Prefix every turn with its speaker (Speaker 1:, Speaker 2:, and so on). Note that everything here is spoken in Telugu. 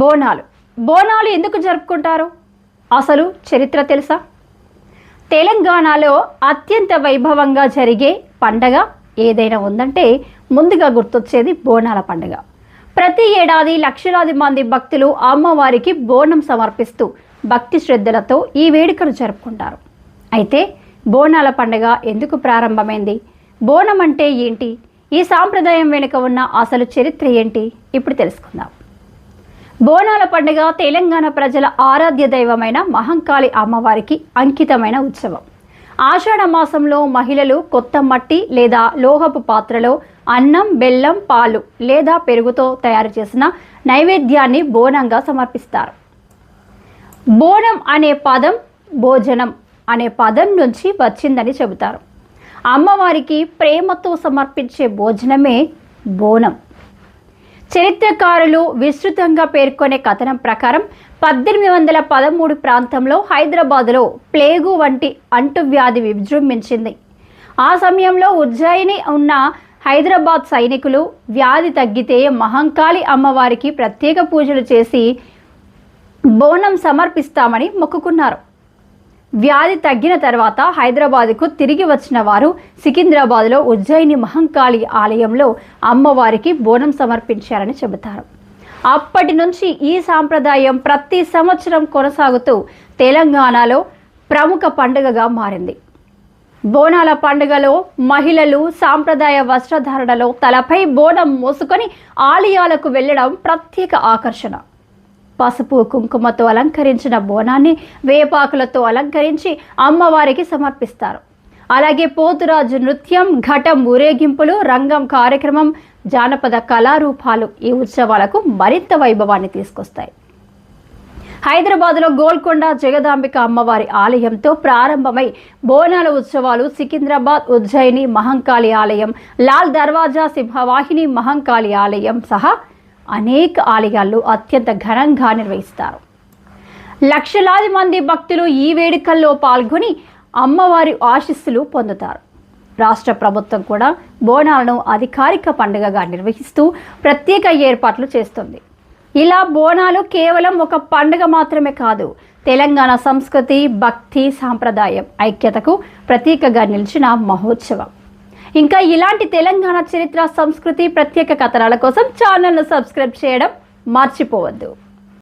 Speaker 1: బోనాలు బోనాలు ఎందుకు జరుపుకుంటారు? అసలు చరిత్ర తెలుసా? తెలంగాణలో అత్యంత వైభవంగా జరిగే పండగ ఏదైనా ఉందంటే ముందుగా గుర్తొచ్చేది బోనాల పండుగ. ప్రతి ఏడాది లక్షలాది మంది భక్తులు అమ్మవారికి బోనం సమర్పిస్తూ భక్తి శ్రద్ధలతో ఈ వేడుకను జరుపుకుంటారు. అయితే బోనాల పండుగ ఎందుకు ప్రారంభమైంది? బోనం అంటే ఏంటి? ఈ సాంప్రదాయం వెనుక ఉన్న అసలు చరిత్ర ఏంటి? ఇప్పుడు తెలుసుకుందాం. బోనాల పండుగ తెలంగాణ ప్రజల ఆరాధ్య దైవమైన మహంకాళి అమ్మవారికి అంకితమైన ఉత్సవం. ఆషాఢ మాసంలో మహిళలు కొత్త మట్టి లేదా లోహపు పాత్రలో అన్నం, బెల్లం, పాలు లేదా పెరుగుతో తయారు చేసిన నైవేద్యాన్ని బోనంగా సమర్పిస్తారు. బోనం అనే పదం భోజనం అనే పదం నుంచి వచ్చిందని చెబుతారు. అమ్మవారికి ప్రేమతో సమర్పించే భోజనమే బోనం. చరిత్రకారులు విస్తృతంగా పేర్కొనే కథనం ప్రకారం 1813 ప్రాంతంలో హైదరాబాదులో ప్లేగు వంటి అంటువ్యాధి విజృంభించింది. ఆ సమయంలో ఉజ్జయిని ఉన్న హైదరాబాద్ సైనికులు వ్యాధి తగ్గితే మహంకాళి అమ్మవారికి ప్రత్యేక పూజలు చేసి బోనం సమర్పిస్తామని మొక్కుకున్నారు. వ్యాధి తగ్గిన తర్వాత హైదరాబాద్కు తిరిగి వచ్చిన వారు సికింద్రాబాద్లో ఉజ్జయిని మహంకాళి ఆలయంలో అమ్మవారికి బోనం సమర్పించారని చెబుతారు. అప్పటి నుంచి ఈ సాంప్రదాయం ప్రతి సంవత్సరం కొనసాగుతూ తెలంగాణలో ప్రముఖ పండుగగా మారింది. బోనాల పండుగలో మహిళలు సాంప్రదాయ వస్త్రధారణలో తలపై బోనం మోసుకొని ఆలయాలకు వెళ్ళడం ప్రత్యేక ఆకర్షణ. పసుపు కుంకుమతో అలంకరించిన బోనాన్ని వేపాకులతో అలంకరించి అమ్మవారికి సమర్పిస్తారు. అలాగే పోతురాజు నృత్యం, ఘటం ఊరేగింపులు, రంగం కార్యక్రమం, జానపద కళారూపాలు ఈ ఉత్సవాలకు మరింత వైభవాన్ని తీసుకొస్తాయి. హైదరాబాద్లో గోల్కొండ జగదాంబిక అమ్మవారి ఆలయంతో ప్రారంభమై బోనాల ఉత్సవాలు సికింద్రాబాద్, ఉజ్జయిని మహంకాళి ఆలయం, లాల్ దర్వాజా, సింహవాహిని మహంకాళి ఆలయం సహా అనేక ఆలయాల్లో అత్యంత ఘనంగా నిర్వహిస్తారు. లక్షలాది మంది భక్తులు ఈ వేడుకల్లో పాల్గొని అమ్మవారి ఆశీస్సులు పొందుతారు. రాష్ట్ర ప్రభుత్వం కూడా బోనాలను అధికారిక పండుగగా నిర్వహిస్తూ ప్రత్యేక ఏర్పాట్లు చేస్తుంది. ఇలా బోనాలు కేవలం ఒక పండుగ మాత్రమే కాదు, తెలంగాణ సంస్కృతి, భక్తి, సాంప్రదాయం, ఐక్యతకు ప్రతీకగా నిలిచిన మహోత్సవం. ఇంకా ఇలాంటి తెలంగాణ చరిత్ర, సంస్కృతి, ప్రత్యేక కథనాల కోసం ఛానల్ను సబ్స్క్రైబ్ చేయడం మర్చిపోవద్దు.